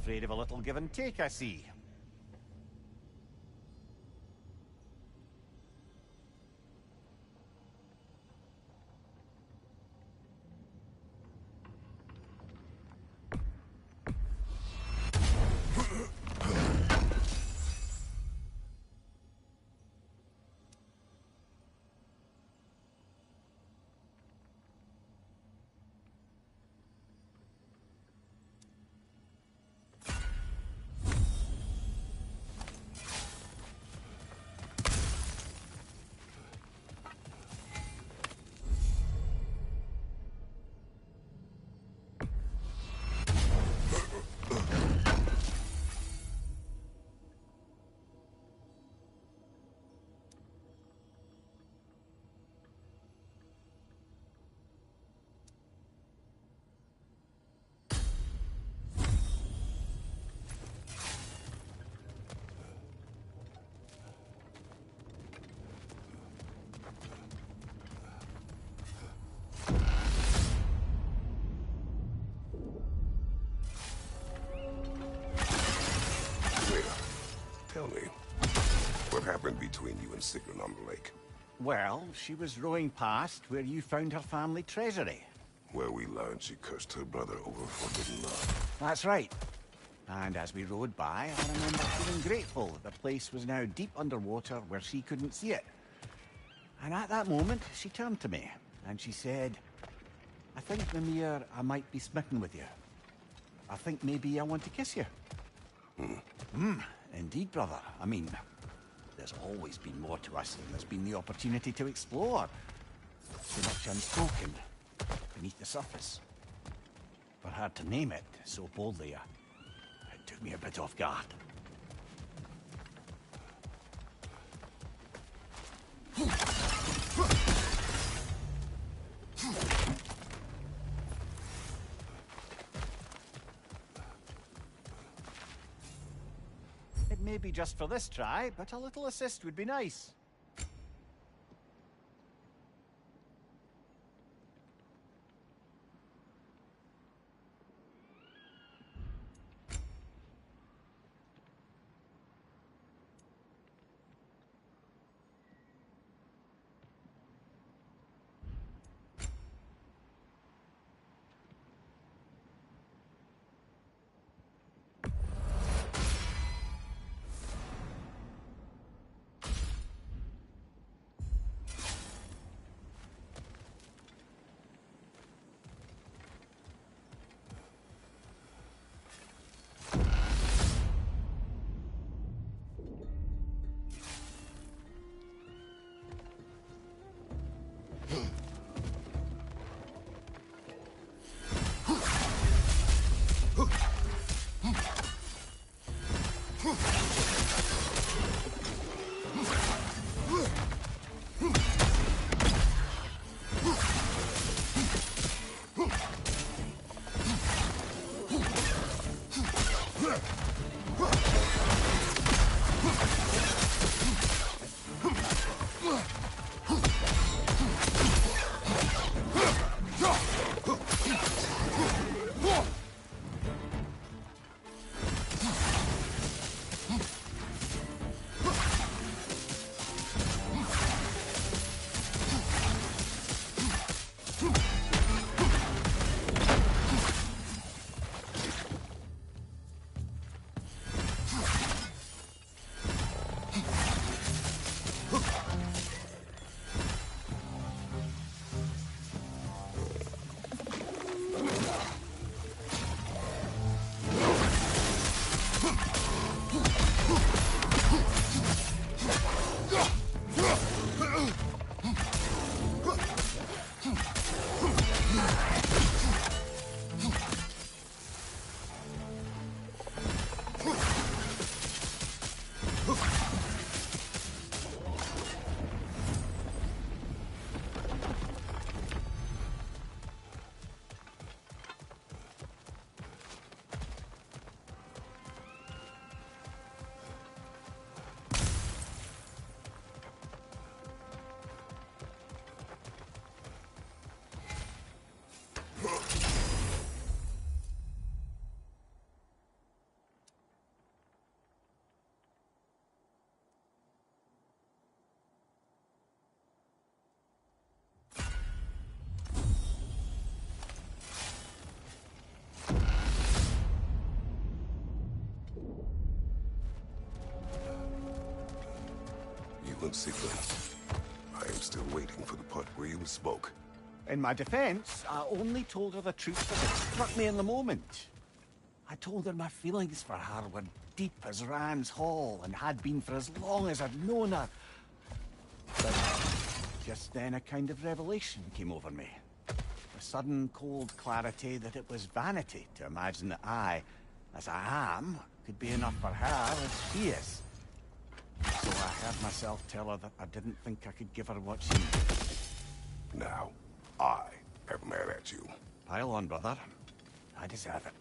Afraid of a little give and take, I see. Tell me, what happened between you and Sigrun on the lake? Well, she was rowing past where you found her family treasury. Where we learned she cursed her brother over forbidden love. That's right. And as we rowed by, I remember feeling grateful that the place was now deep underwater where she couldn't see it. And at that moment, she turned to me, and she said, I think, Mimir, I might be smitten with you. I think maybe I want to kiss you. Indeed, brother. I mean, there's always been more to us than there's been the opportunity to explore. So much unspoken, beneath the surface. For her to name it so boldly, it took me a bit off guard. It may be just for this try, but a little assist would be nice. Secret. I am still waiting for the part where you spoke. In my defense, I only told her the truth as it struck me in the moment. I told her my feelings for her were deep as Ram's Hall and had been for as long as I'd known her. But just then a kind of revelation came over me. A sudden cold clarity that it was vanity to imagine that I, as I am, could be enough for her as she is. So I heard myself tell her that I didn't think I could give her what she needed. Now, I am mad at you. Pile on, brother. I deserve it.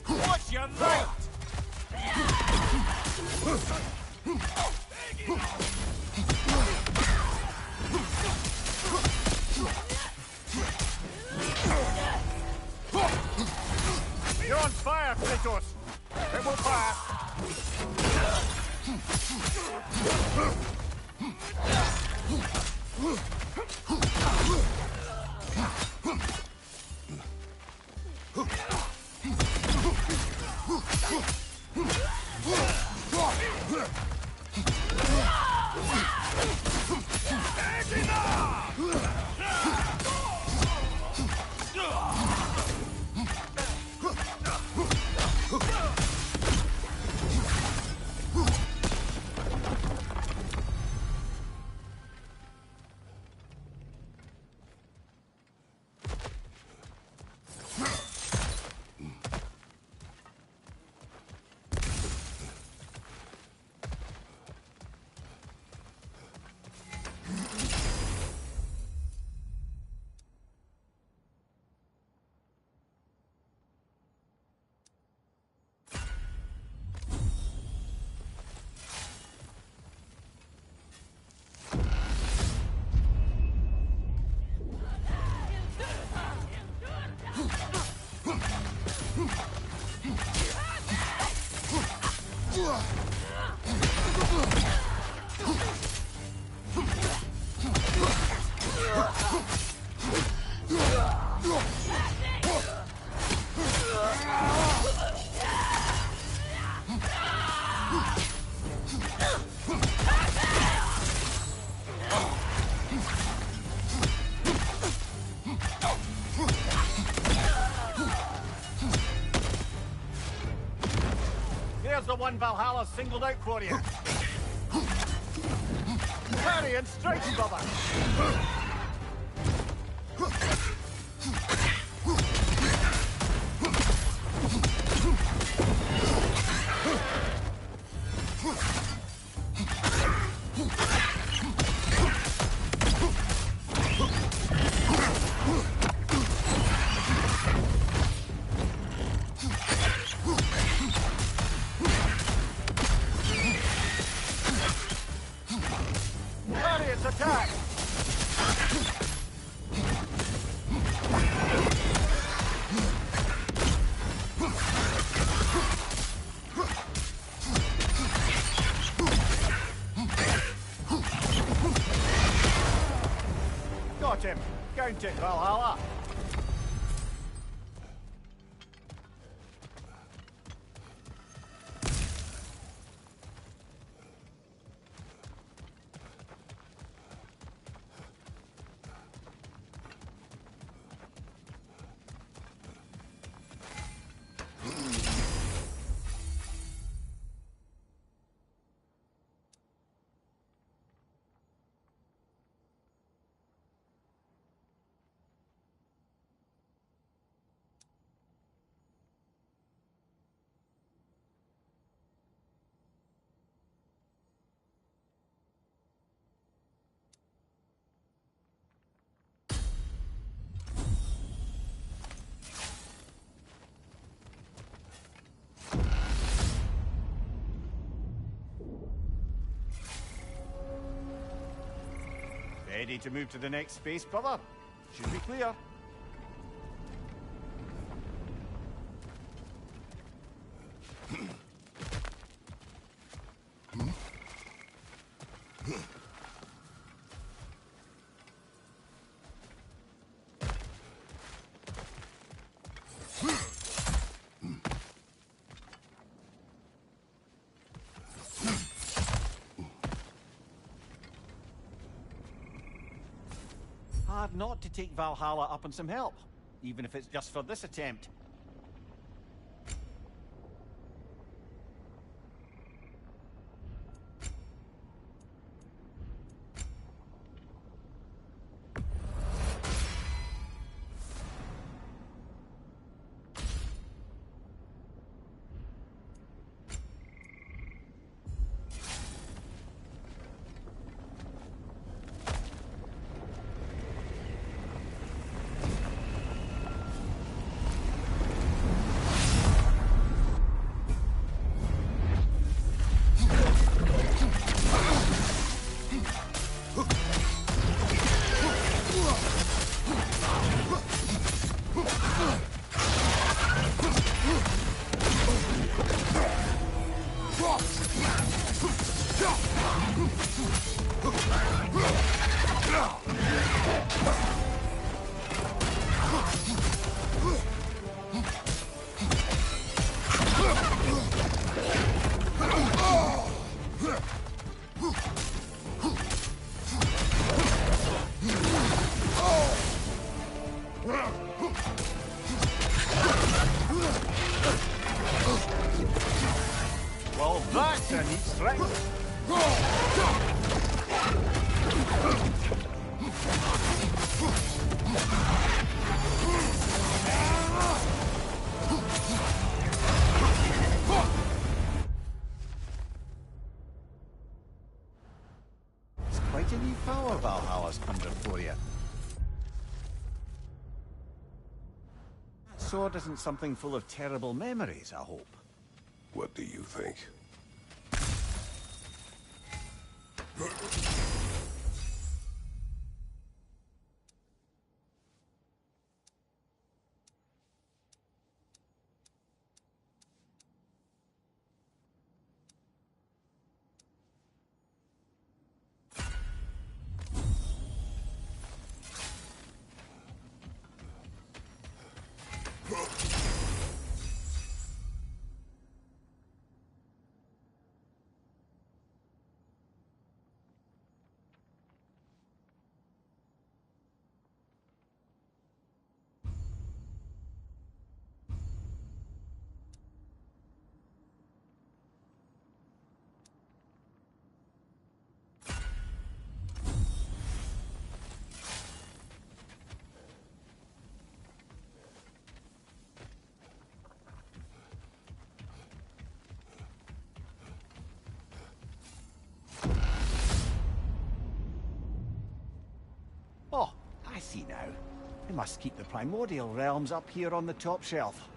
Watch your right! You're on fire, Kratos! It will pass! There's the one Valhalla singled out for you. Parry and strike, brother. Parry its attack. Got him. Count it, Valhalla. Ready to move to the next space, brother? Should be clear. Hard not to take Valhalla up on some help, even if it's just for this attempt. Well, that's a neat strength. It's quite a new power Valhalla's conjured for you. That sword isn't something full of terrible memories, I hope. What do you think? I see now. They must keep the primordial realms up here on the top shelf.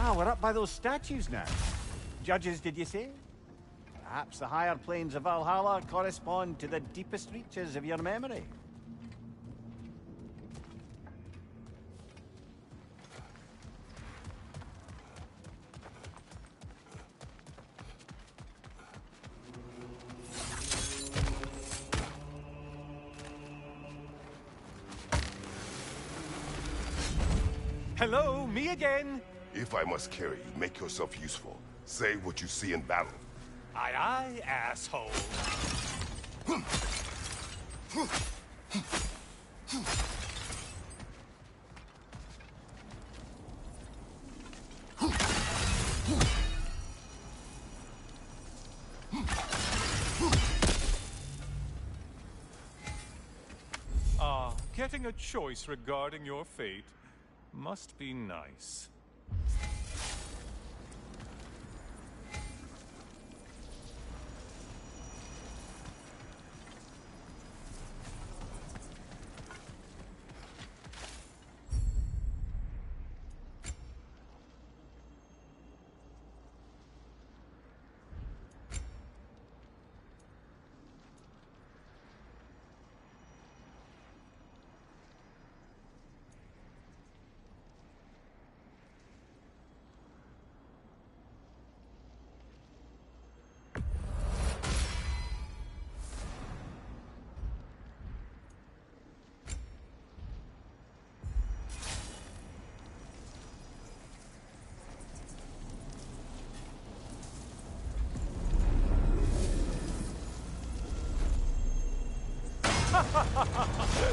Ah, we're up by those statues now. Judges, did you say? Perhaps the higher planes of Valhalla correspond to the deepest reaches of your memory. Hello, me again. If I must carry you, make yourself useful. Say what you see in battle. Aye, aye, asshole. Getting a choice regarding your fate must be nice.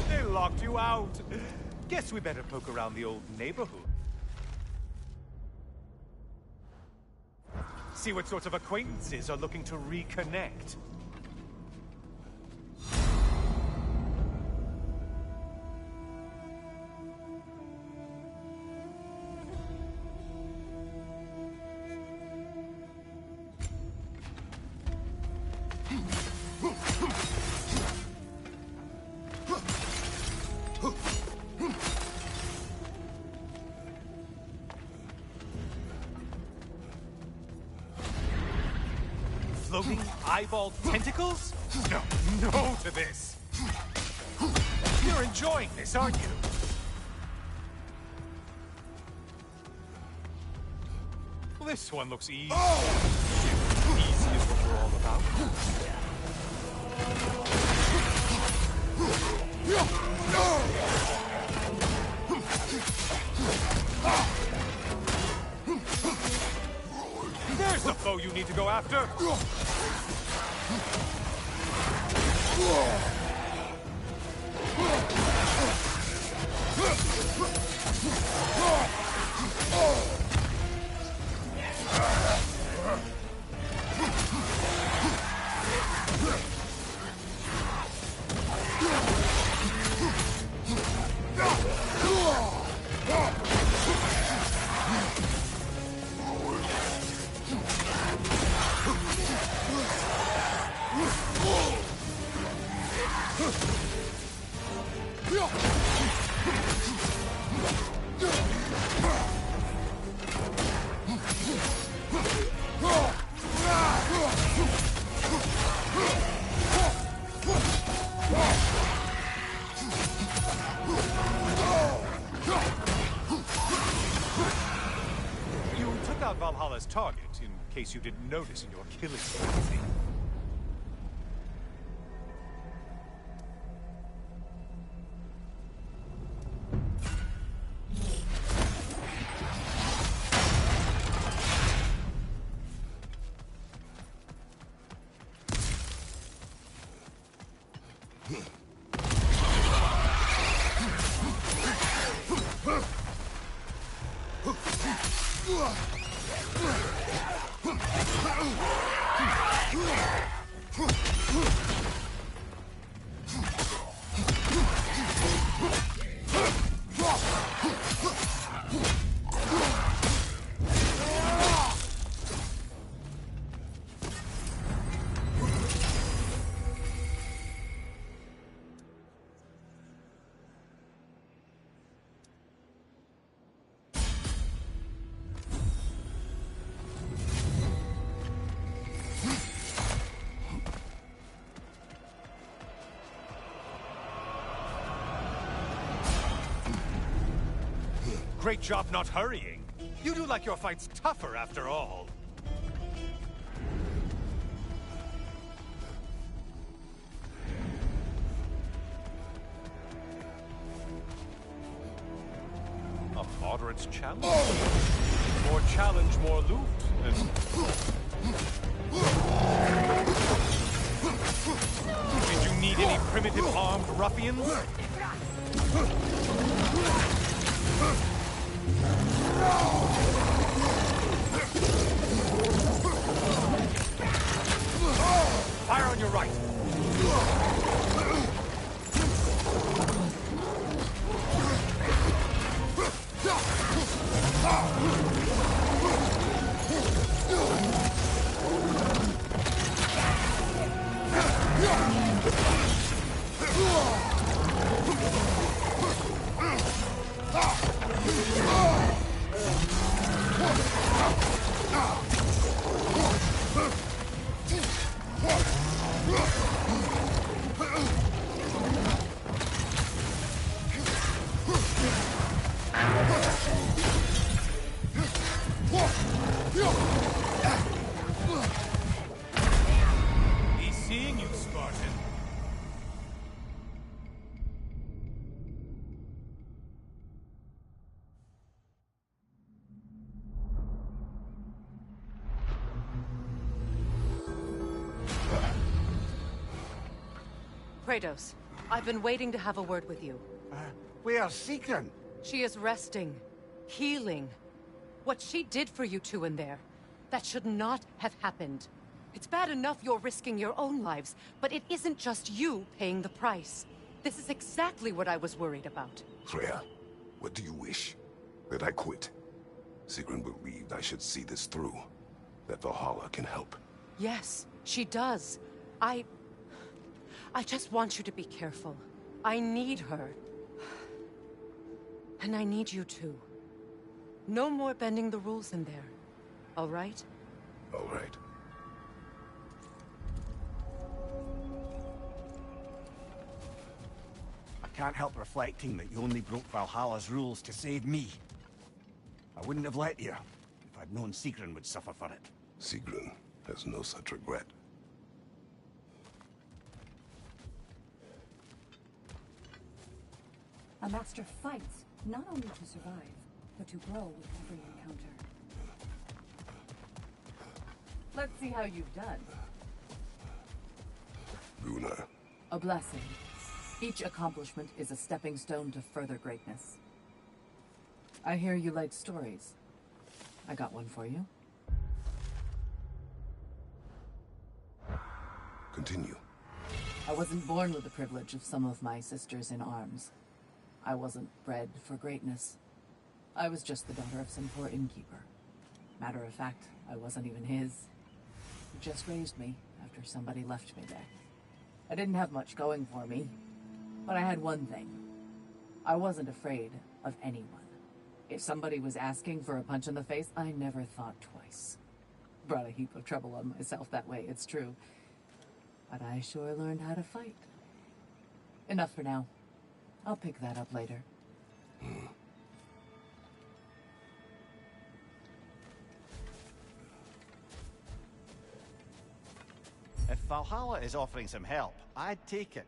They locked you out. Guess we better poke around the old neighborhood. See what sorts of acquaintances are looking to reconnect. Floating eyeball tentacles? No, no to this. You're enjoying this, aren't you? This one looks easy. Easy is what we're all about. There's the foe you need to go after. You took out Valhalla's target, in case you didn't notice in your killing frenzy. Great job not hurrying. You do like your fights tougher after all. A moderate challenge. More challenge, more loot. Did you need any primitive armed ruffians? Fire on your right. He's seeing you, Spartan. Kratos, I've been waiting to have a word with you. Where's Secret? She is resting, healing. What she did for you two in there, that should not have happened. It's bad enough you're risking your own lives, but it isn't just you paying the price. This is exactly what I was worried about. Freya, what do you wish? That I quit? Sigrun believed I should see this through. That Valhalla can help. Yes, she does. I just want you to be careful. I need her. And I need you too. No more bending the rules in there. All right? All right. I can't help reflecting that you only broke Valhalla's rules to save me. I wouldn't have let you if I'd known Sigrun would suffer for it. Sigrun has no such regret. A master fights, not only to survive, but to grow with every encounter. Let's see how you've done. Gunnar. A blessing. Each accomplishment is a stepping stone to further greatness. I hear you like stories. I got one for you. Continue. I wasn't born with the privilege of some of my sisters in arms. I wasn't bred for greatness. I was just the daughter of some poor innkeeper. Matter of fact, I wasn't even his. He just raised me after somebody left me there. I didn't have much going for me, but I had one thing. I wasn't afraid of anyone. If somebody was asking for a punch in the face, I never thought twice. Brought a heap of trouble on myself that way, it's true. But I sure learned how to fight. Enough for now. I'll pick that up later. If Valhalla is offering some help, I'd take it.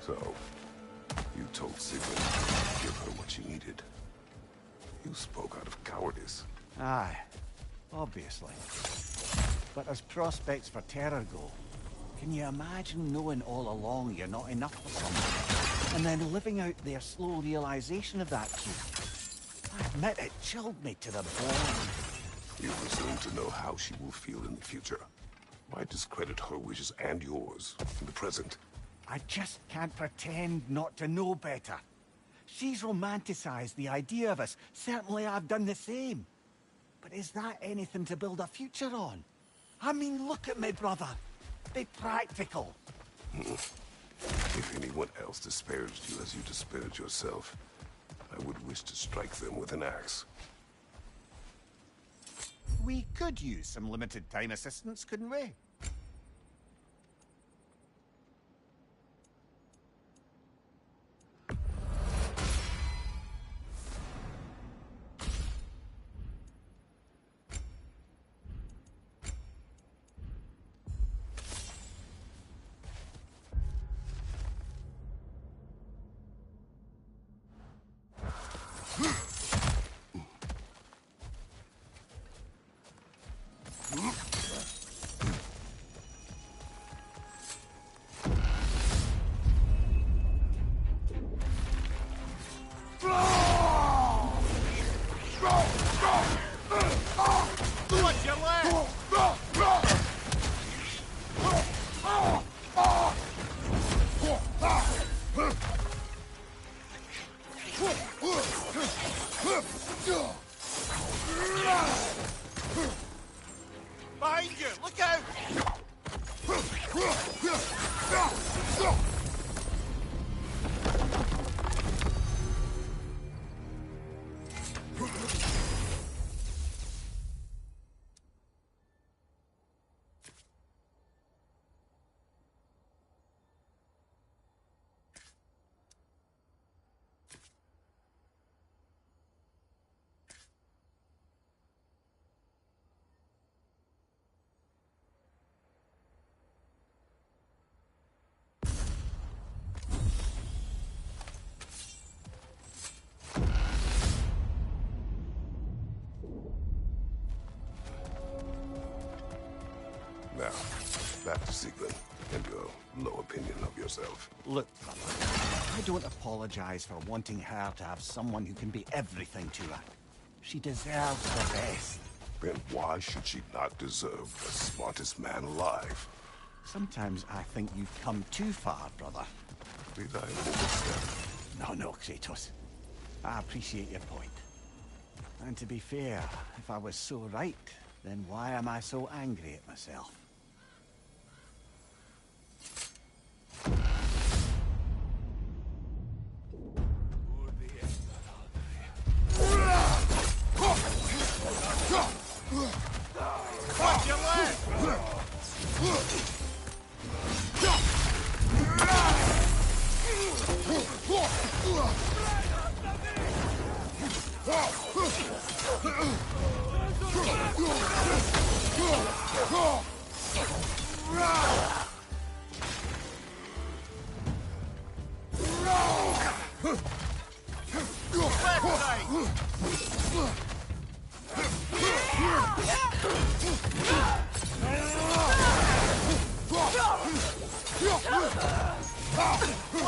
So, you told Sigrid to give her what she needed. You spoke out of cowardice. Aye, obviously. But as prospects for terror go, can you imagine knowing all along you're not enough for someone, and then living out their slow realization of that truth? I admit it chilled me to the bone. You presume to know how she will feel in the future. Why discredit her wishes and yours in the present? I just can't pretend not to know better. She's romanticized the idea of us. Certainly I've done the same. But is that anything to build a future on? I mean, look at me, brother. Be practical. If anyone else disparaged you as you disparaged yourself, I would wish to strike them with an axe. We could use some limited time assistance, couldn't we? Behind you! Look out! Now, back to Sigrid and your low opinion of yourself. Look, brother, I don't apologize for wanting her to have someone who can be everything to her. She deserves the best. Then why should she not deserve the smartest man alive? Sometimes I think you've come too far, brother. Did I overstep? No, Kratos. I appreciate your point. And to be fair, if I was so right, then why am I so angry at myself?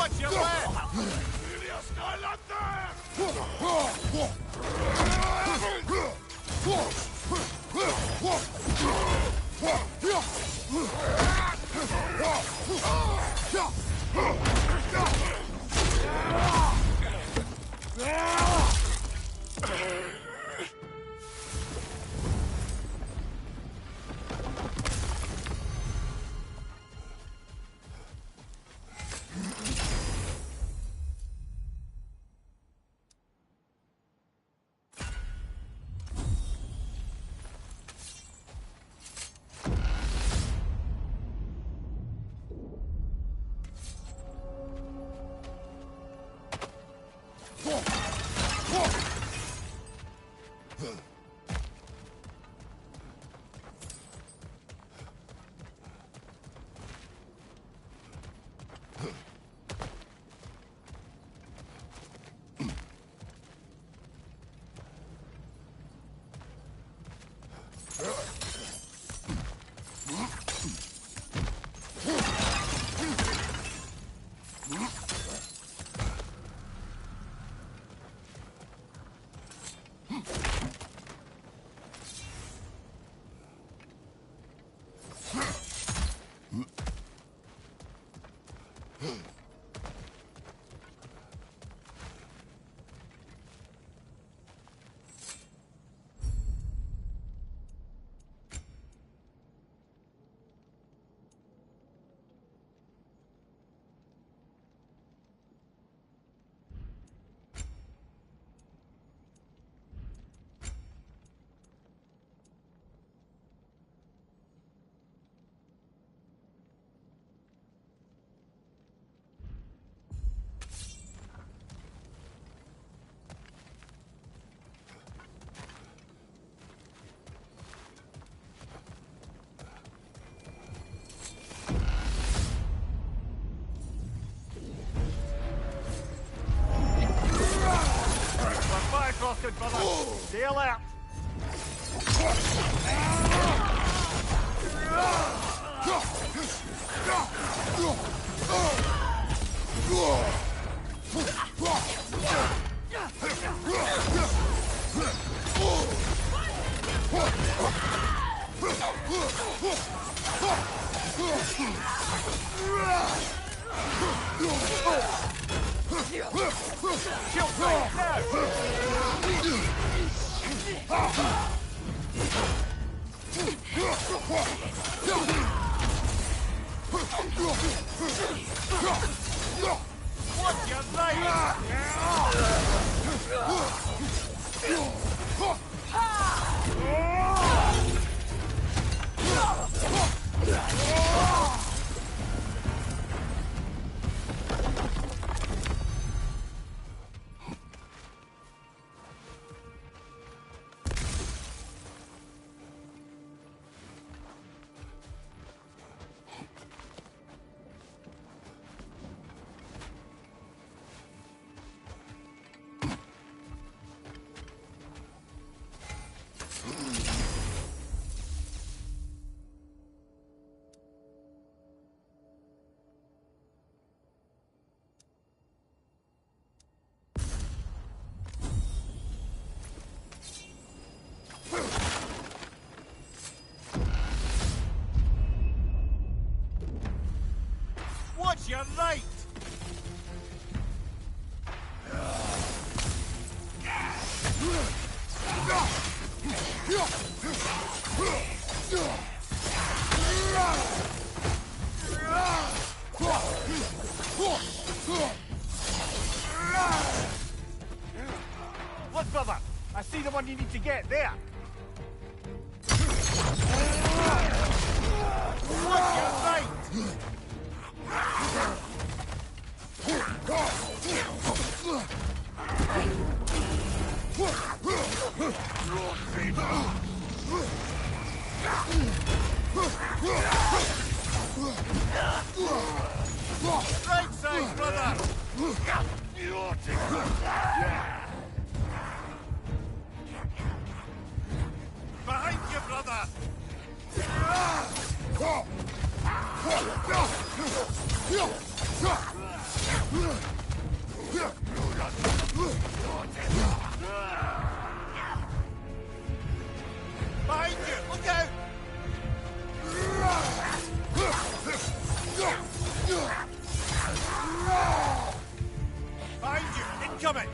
Watch your back! Good brother. Stay alert. Watch your right! Look, brother. I see the one you need to get there. Watch your right! Behind you, brother! Behind you! Look out! Behind you! Incoming!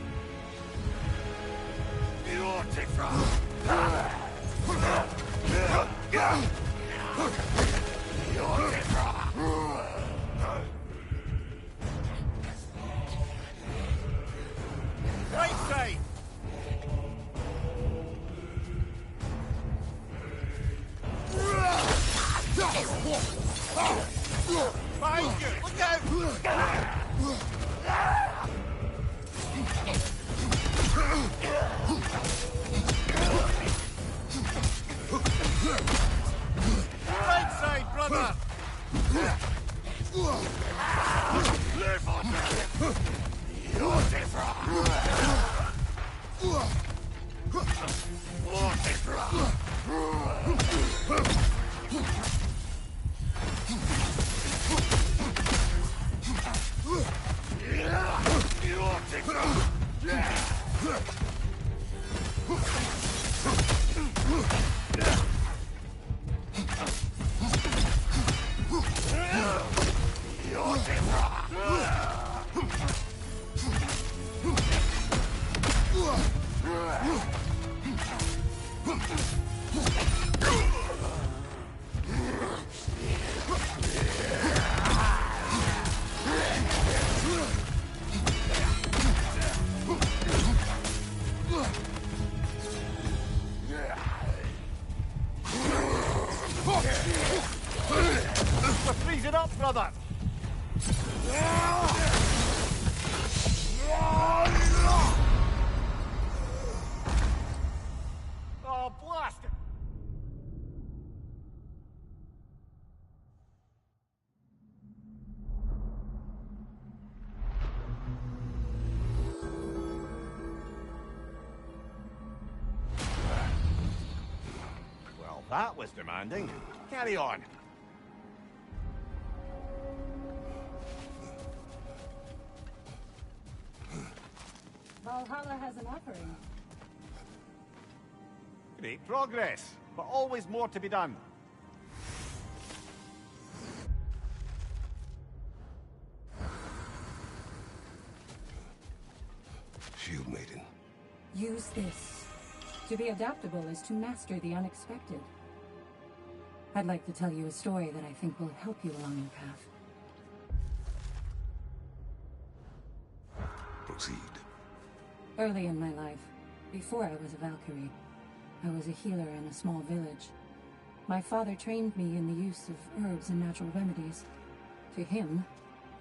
Right side! Behind you! Look out! Right side, brother! We're freezing up, brother! Oh, blast it! Well, that was demanding. Carry on. Valhalla has an offering. Great progress, but always more to be done. Shield Maiden. Use this. To be adaptable is to master the unexpected. I'd like to tell you a story that I think will help you along your path. Proceed. Early in my life, before I was a Valkyrie, I was a healer in a small village. My father trained me in the use of herbs and natural remedies. To him,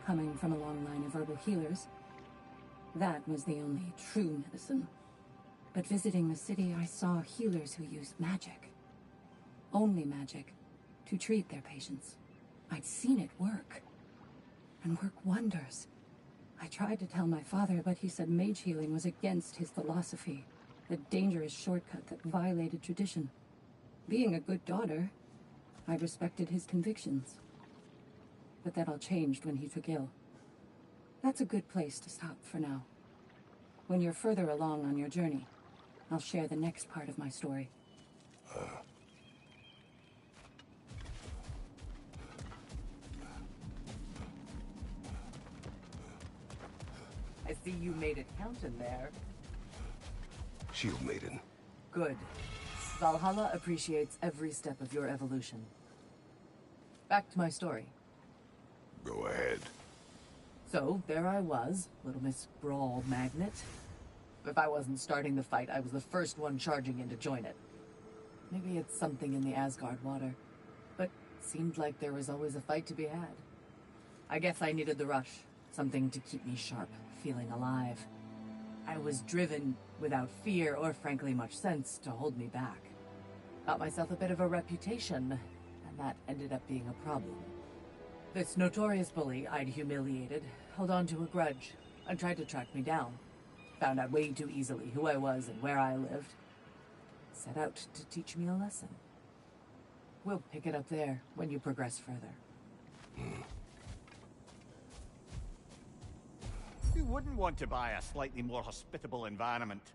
coming from a long line of herbal healers, that was the only true medicine. But visiting the city, I saw healers who used magic. Only magic, to treat their patients. I'd seen it work. And work wonders. I tried to tell my father, but he said mage healing was against his philosophy. A dangerous shortcut that violated tradition. Being a good daughter, I respected his convictions. But that all changed when he took ill. That's a good place to stop for now. When you're further along on your journey, I'll share the next part of my story. I see you made it count in there. Shield Maiden. Good. Valhalla appreciates every step of your evolution. Back to my story. Go ahead. So, there I was, Little Miss Brawl Magnet. If I wasn't starting the fight, I was the first one charging in to join it. Maybe it's something in the Asgard water, but seemed like there was always a fight to be had. I guess I needed the rush, something to keep me sharp, feeling alive. I was driven, without fear or frankly much sense, to hold me back. Got myself a bit of a reputation, and that ended up being a problem. This notorious bully I'd humiliated held on to a grudge, and tried to track me down. Found out way too easily who I was and where I lived. Set out to teach me a lesson. We'll pick it up there when you progress further. Who wouldn't want to buy a slightly more hospitable environment?